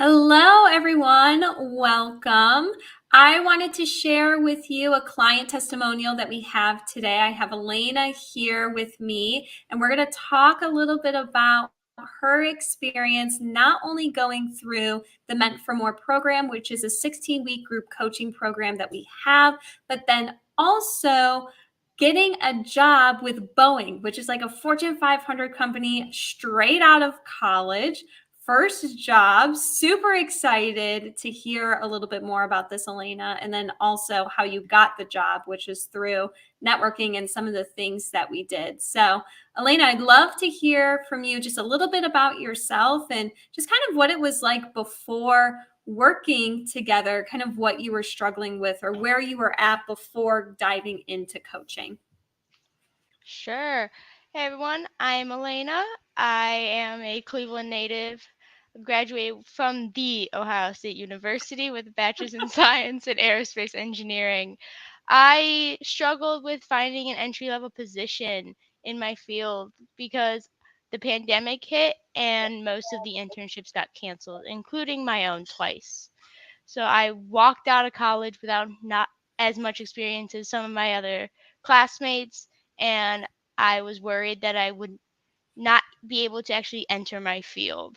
Hello, everyone. Welcome. I wanted to share with you a client testimonial that we have today. I have Elena here with me, and we're going to talk a little bit about her experience not only going through the Meant for More program, which is a 16-week group coaching program that we have, but then also getting a job with Boeing, which is like a Fortune 500 company straight out of college. First job. Super excited to hear a little bit more about this, Elena, and then also how you got the job, which is through networking and some of the things that we did. So, Elena, I'd love to hear from you just a little bit about yourself and just kind of what it was like before working together, kind of what you were struggling with or where you were at before diving into coaching. Sure. Hey everyone, I'm Elena. I am a Cleveland native, graduated from the Ohio State University with a bachelor's in science and aerospace engineering. I struggled with finding an entry-level position in my field because the pandemic hit and most of the internships got canceled, including my own twice. So I walked out of college without not as much experience as some of my other classmates, and I was worried that I would not be able to actually enter my field,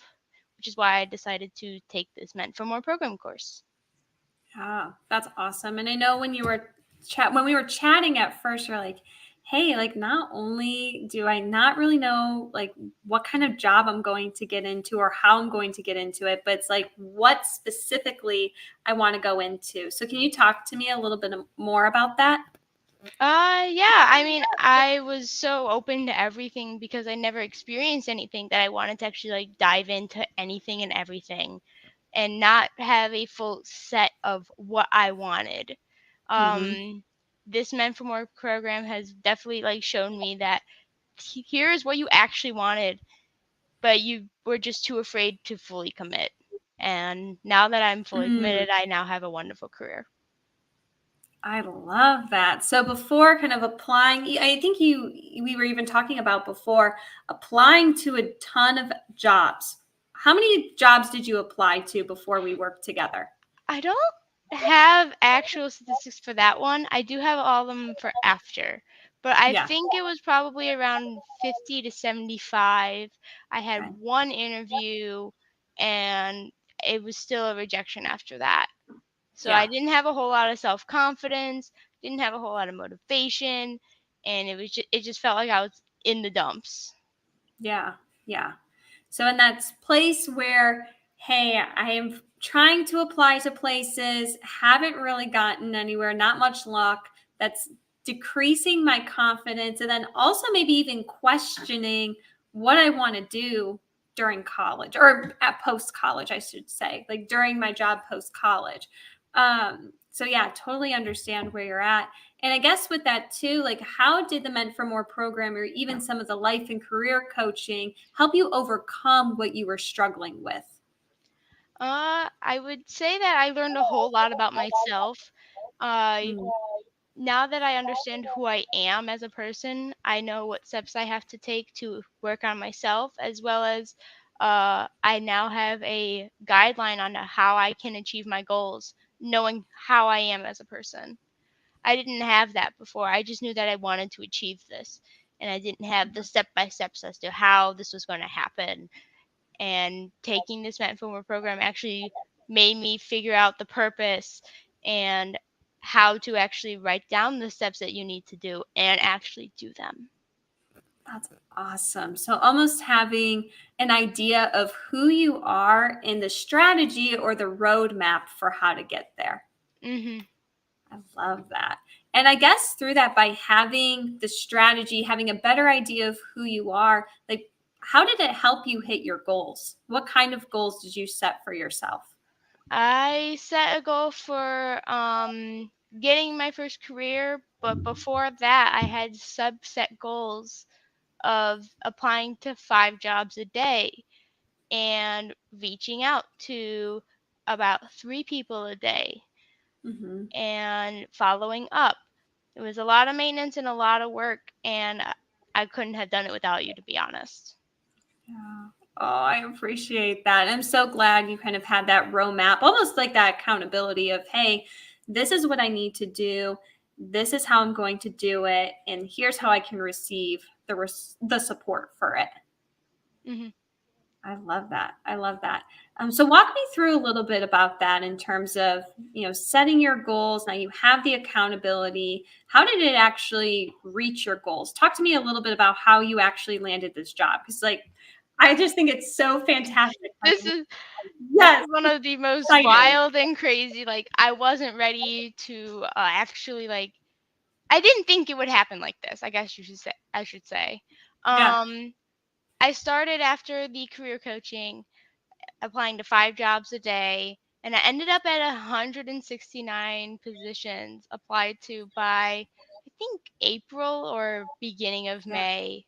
which is why I decided to take this Meant for More program course. Ah, that's awesome. And I know when we were chatting at first, you're like, hey, like not only do I not really know like what kind of job I'm going to get into or how I'm going to get into it, but it's like what specifically I want to go into. So can you talk to me a little bit more about that? Yeah, I mean, I was so open to everything because I never experienced anything that I wanted to actually like dive into anything and everything and not have a full set of what I wanted. Mm-hmm. Um, this Meant for More program has definitely like shown me that here's what you actually wanted, but you were just too afraid to fully commit. And now that I'm fully committed, I now have a wonderful career. I love that. So before kind of applying, I think we were even talking about before applying to a ton of jobs. How many jobs did you apply to before we worked together? I don't have actual statistics for that one. I do have all of them for after, but I Yeah. think it was probably around 50 to 75. I had Okay. one interview and it was still a rejection after that. So I Yeah. didn't have a whole lot of self-confidence, didn't have a whole lot of motivation, and it just felt like I was in the dumps. Yeah. Yeah. So in that place where, hey, I am trying to apply to places, haven't really gotten anywhere, not much luck, that's decreasing my confidence. And then also maybe even questioning what I want to do during college or at post college, I should say, like during my job post college. So yeah, totally understand where you're at. And I guess with that too, like how did the Meant for More program or even some of the life and career coaching help you overcome what you were struggling with? I would say that I learned a whole lot about myself. Uh, Mm, Now that I understand who I am as a person, I know what steps I have to take to work on myself, as well as I now have a guideline on how I can achieve my goals, knowing how I am as a person. I didn't have that before. I just knew that I wanted to achieve this, and I didn't have the step by steps as to how this was going to happen. And taking this Meant for More program actually made me figure out the purpose and how to actually write down the steps that you need to do and actually do them. that's awesome. So almost having an idea of who you are and the strategy or the roadmap for how to get there. Mhm. I love that. And I guess through that, by having the strategy, having a better idea of who you are, like how did it help you hit your goals? What kind of goals did you set for yourself? I set a goal for getting my first career, but before that I had subset goals of applying to 5 jobs a day and reaching out to about 3 people a day Mm-hmm. and following up. It was a lot of maintenance and a lot of work, and I couldn't have done it without you, to be honest. Yeah. Oh, I appreciate that. I'm so glad you kind of had that roadmap, almost like that accountability of, hey, this is what I need to do. This is how I'm going to do it. And here's how I can receive the support for it. Hmm. I love that. I love that. So walk me through a little bit about that in terms of, setting your goals. Now you have the accountability. How did it actually reach your goals? Talk to me a little bit about how you actually landed this job. Because I just think it's so fantastic. This is This Yes, is one of the most excited. wild and crazy. Like, I wasn't ready to actually, like, I didn't think it would happen like this. I guess I should say. Yeah. I started after the career coaching, applying to 5 jobs a day, and I ended up at 169 positions applied to by, I think, April or beginning of Yeah. May.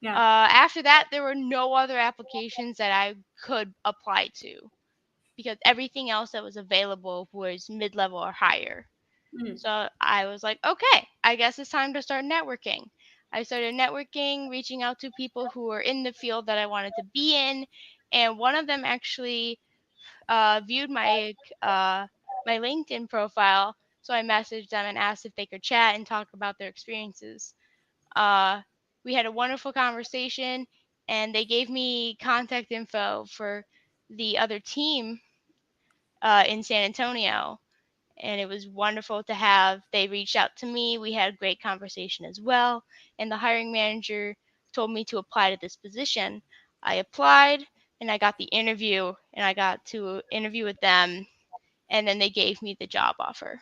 Yeah. After that, there were no other applications that I could apply to, because everything else that was available was mid-level or higher. Mm. So I was like, okay, I guess it's time to start networking. I started networking, reaching out to people who were in the field that I wanted to be in, and one of them actually viewed my LinkedIn profile. So I messaged them and asked if they could chat and talk about their experiences. Uh, we had a wonderful conversation, and they gave me contact info for the other team in San Antonio, and it was wonderful to have. They reached out to me. We had a great conversation as well, and the hiring manager told me to apply to this position. I applied, and I got the interview, and I got to interview with them, and then they gave me the job offer.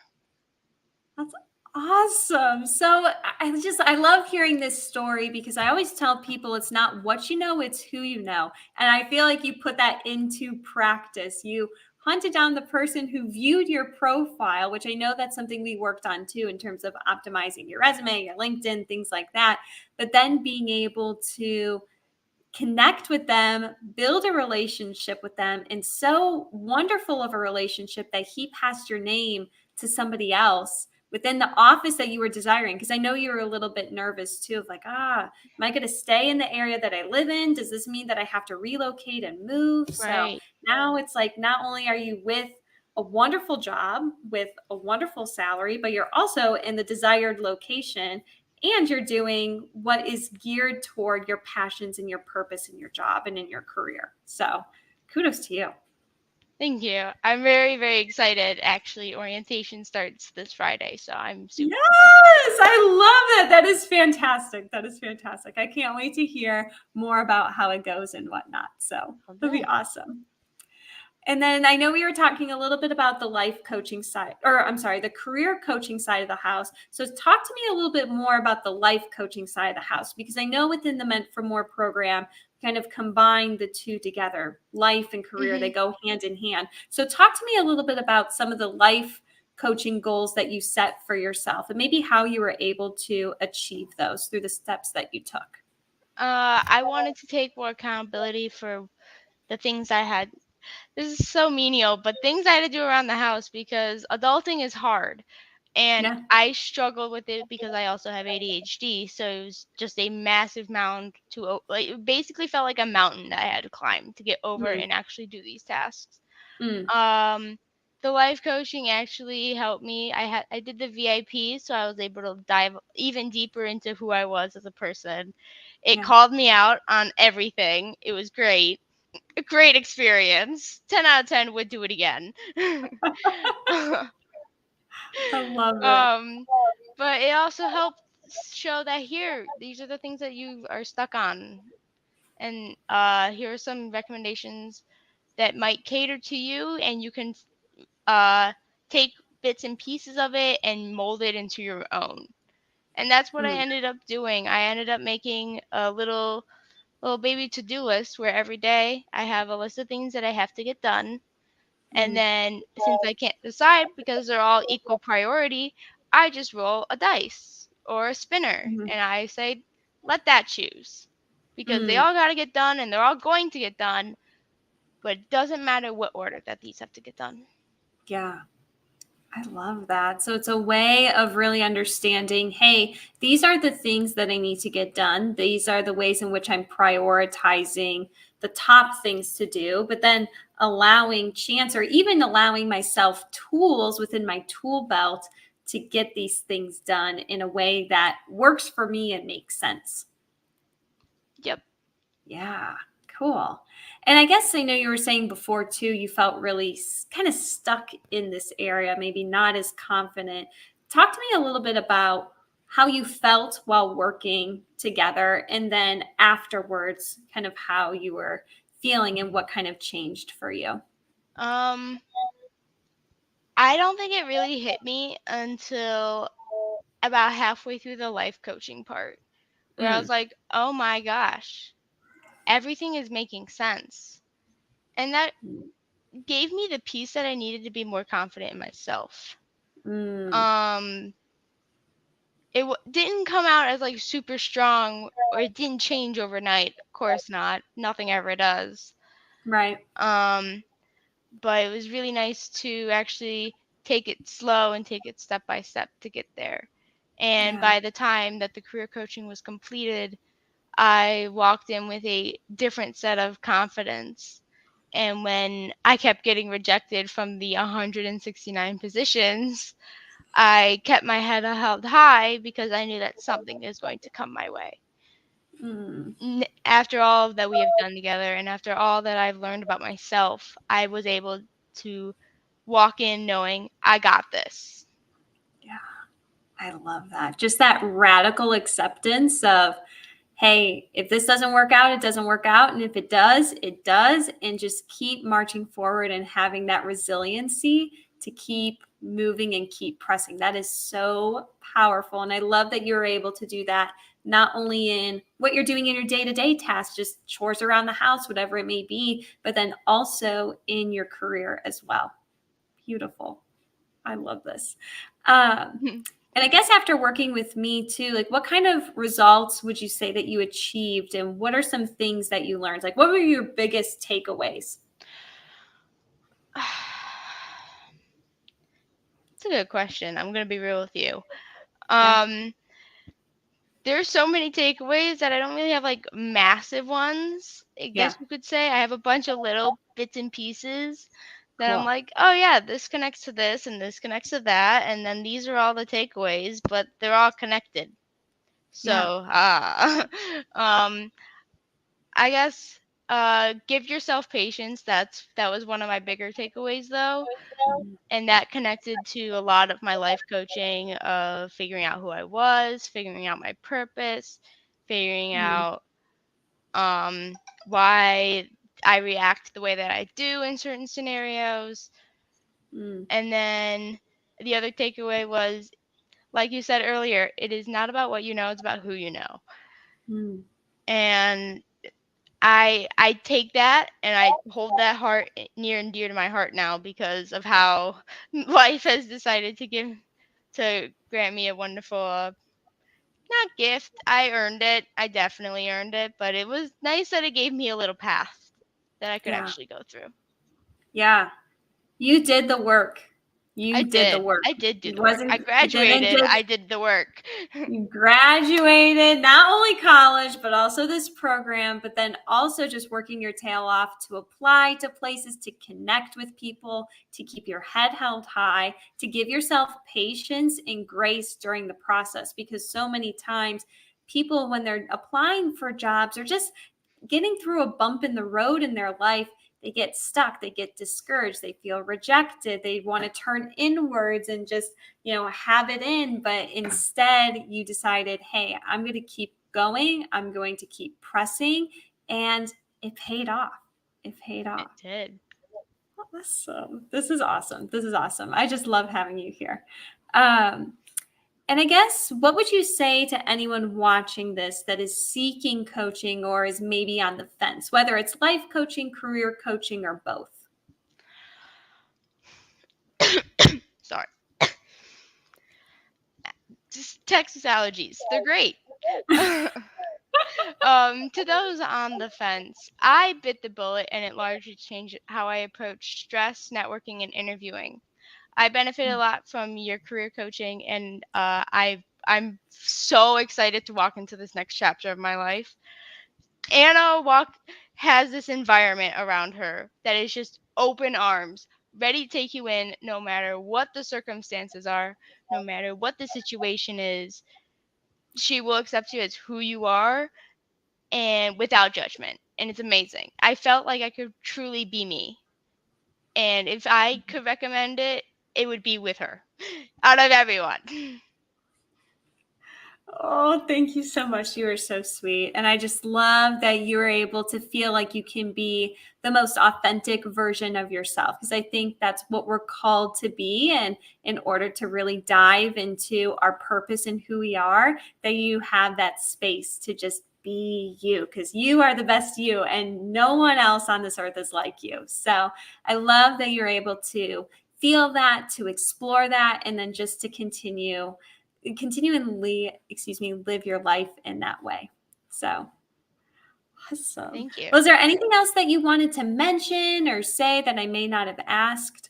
That's awesome. So I love hearing this story because I always tell people it's not what you know, it's who you know. And I feel like you put that into practice. You hunted down the person who viewed your profile, which I know that's something we worked on too in terms of optimizing your resume, your LinkedIn, things like that. But then being able to connect with them, build a relationship with them, and so wonderful of a relationship that he passed your name to somebody else within the office that you were desiring. Because I know you were a little bit nervous too, of like, am I going to stay in the area that I live in? Does this mean that I have to relocate and move? So Right. now it's like, not only are you with a wonderful job with a wonderful salary, but you're also in the desired location and you're doing what is geared toward your passions and your purpose in your job and in your career. So kudos to you. Thank you. I'm very, very excited. Actually, orientation starts this Friday, so I'm super. Yes, I love that. That is fantastic. That is fantastic. I can't wait to hear more about how it goes and whatnot. So that'll be awesome. And then I know we were talking a little bit about the life coaching side, or I'm sorry, the career coaching side of the house. So talk to me a little bit more about the life coaching side of the house, because I know within the Meant for More program, kind of combine the two together, life and career, they Hmm. go hand in hand. So talk to me a little bit about some of the life coaching goals that you set for yourself and maybe how you were able to achieve those through the steps that you took. I wanted to take more accountability for the things I had. This is so menial, but things I had to do around the house, because adulting is hard. And Yeah. I struggled with it because I also have ADHD. So it was just a massive mound like, it basically felt like a mountain that I had to climb to get over Mm, and actually do these tasks. mm, Um, the life coaching actually helped me. I did the VIP, so I was able to dive even deeper into who I was as a person. It yeah. called me out on everything. It was great. A great experience. 10 out of 10 would do it again. I love it. um, but it also helped show that these are the things that you are stuck on. And here are some recommendations that might cater to you, and you can uh, take bits and pieces of it and mold it into your own. And that's what I Mm, ended up doing. I ended up making a little baby to-do list where every day I have a list of things that I have to get done. And mm, then, since I can't decide because they're all equal priority, I just roll a dice or a spinner, mm, and I say, let that choose. Because they mm. all got to get done, and they're all going to get done, but it doesn't matter what order that these have to get done. Yeah. I love that. So it's a way of really understanding, hey, these are the things that I need to get done. These are the ways in which I'm prioritizing the top things to do, but then allowing chance or even allowing myself tools within my tool belt to get these things done in a way that works for me and makes sense. Yep. Yeah, cool. And I guess I know you were saying before too, you felt really kind of stuck in this area, maybe not as confident. Talk to me a little bit about how you felt while working together and then afterwards, kind of how you were feeling and what kind of changed for you. I don't think it really hit me until about halfway through the life coaching part, where I was like, oh my gosh, everything is making sense. And that gave me the piece that I needed to be more confident in myself. It didn't come out as like super strong, or it didn't change overnight. Of course not. Nothing ever does. Right. But it was really nice to actually take it slow and take it step by step to get there. And by the time that the career coaching was completed, I walked in with a different set of confidence. And when I kept getting rejected from the 169 positions, I kept my head held high because I knew that something is going to come my way. After all that we have done together and after all that I've learned about myself, I was able to walk in knowing I got this. Yeah, I love that. Just that radical acceptance of, hey, if this doesn't work out, it doesn't work out. And if it does, it does. And just keep marching forward and having that resiliency to keep moving and keep pressing. That is so powerful. And I love that you're able to do that, not only in what you're doing in your day-to-day tasks, just chores around the house, whatever it may be, but then also in your career as well. Beautiful. I love this. And I guess after working with me too, like what kind of results would you say that you achieved and what are some things that you learned? Like what were your biggest takeaways? It's a good question. I'm going to be real with you. Yeah. There's so many takeaways that I don't really have like massive ones, I guess you could say. I have a bunch of little bits and pieces that I'm like, oh yeah, this connects to this and this connects to that. And then these are all the takeaways, but they're all connected. So, I guess give yourself patience. That was one of my bigger takeaways though. And that connected to a lot of my life coaching of figuring out who I was, figuring out my purpose, figuring out why I react the way that I do in certain scenarios. And then the other takeaway was, like you said earlier, it is not about what you know, it's about who you know. And I take that and I hold that heart near and dear to my heart now because of how life has decided to grant me a wonderful not gift. I earned it. I definitely earned it, but it was nice that it gave me a little path that I could actually go through. Yeah. You did the work. I Did the work. I did do the work. I graduated. I did the work. You graduated not only college, but also this program, but then also just working your tail off to apply to places, to connect with people, to keep your head held high, to give yourself patience and grace during the process. Because so many times people, when they're applying for jobs or just getting through a bump in the road in their life, they get stuck, they get discouraged, they feel rejected, they want to turn inwards and just, have it in. But instead, you decided, hey, I'm going to keep going, I'm going to keep pressing, and it paid off. It paid off. It did. Awesome. This is awesome. This is awesome. I just love having you here. And I guess, what would you say to anyone watching this that is seeking coaching or is maybe on the fence, whether it's life coaching, career coaching, or both? Sorry. Just Texas allergies. They're great. To those on the fence, I bit the bullet and it largely changed how I approach stress, networking, and interviewing. I benefited a lot from your career coaching, and I'm so excited to walk into this next chapter of my life. Anna has this environment around her that is just open arms, ready to take you in no matter what the circumstances are, no matter what the situation is. She will accept you as who you are and without judgment. And it's amazing. I felt like I could truly be me. And if I could recommend it, it would be with her out of everyone. Oh, thank you so much. You are so sweet. And I just love that you are able to feel like you can be the most authentic version of yourself, because I think that's what we're called to be. And in order to really dive into our purpose and who we are, that you have that space to just be you, because you are the best you and no one else on this earth is like you. So I love that you're able to feel that, to explore that, and then just to continually, live your life in that way. So awesome. Thank you. Was there anything else that you wanted to mention or say that I may not have asked?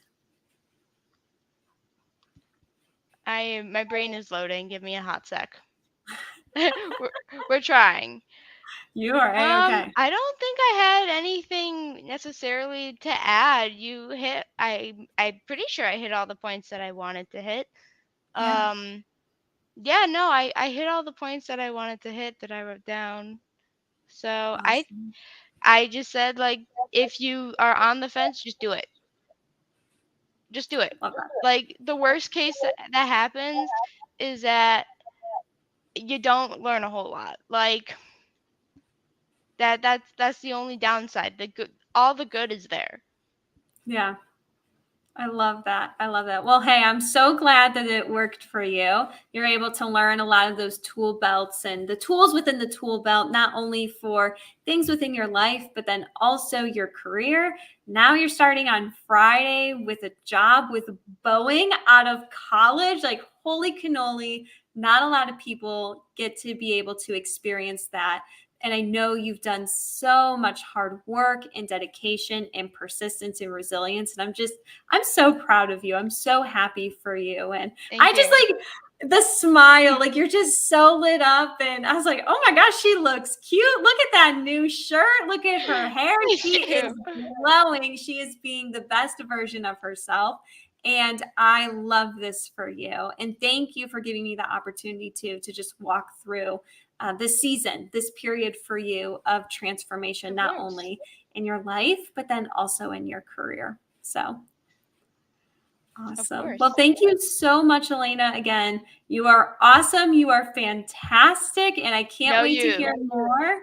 My brain is loading. Give me a hot sec. we're trying. You are A-okay. I don't think I had anything necessarily to add. I'm pretty sure I hit all the points that I wanted to hit. Yeah. Yeah, no, I hit all the points that I wanted to hit that I wrote down. So Awesome. I just said, like, if you are on the fence, just do it. Just do it. Love that. Like, the worst case that happens is that you don't learn a whole lot. Like, that's the only downside. All the good is there. Yeah. I love that. I love that. Well, hey, I'm so glad that it worked for you. You're able to learn a lot of those tool belts and the tools within the tool belt, not only for things within your life, but then also your career. Now you're starting on Friday with a job with Boeing out of college. Like, holy cannoli. Not a lot of people get to be able to experience that. And I know you've done so much hard work and dedication and persistence and resilience. And I'm so proud of you. I'm so happy for you. And Thank I you. just like the smile, like you're just so lit up. And I was like, oh my gosh, she looks cute. Look at that new shirt. Look at her hair. Thank She you. is glowing. She is being the best version of herself. And I love this for you. And thank you for giving me the opportunity to just walk through this season, this period for you of transformation, not only in your life, but then also in your career. So awesome. Well, thank you so much, Elena. Again, you are awesome. You are fantastic. And I can't wait to hear more.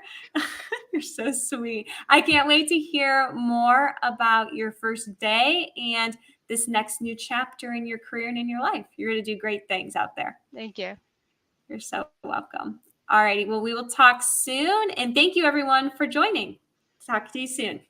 You're so sweet. I can't wait to hear more about your first day and this next new chapter in your career and in your life. You're going to do great things out there. Thank you. You're so welcome. All righty. Well, we will talk soon. And thank you, everyone, for joining. Talk to you soon.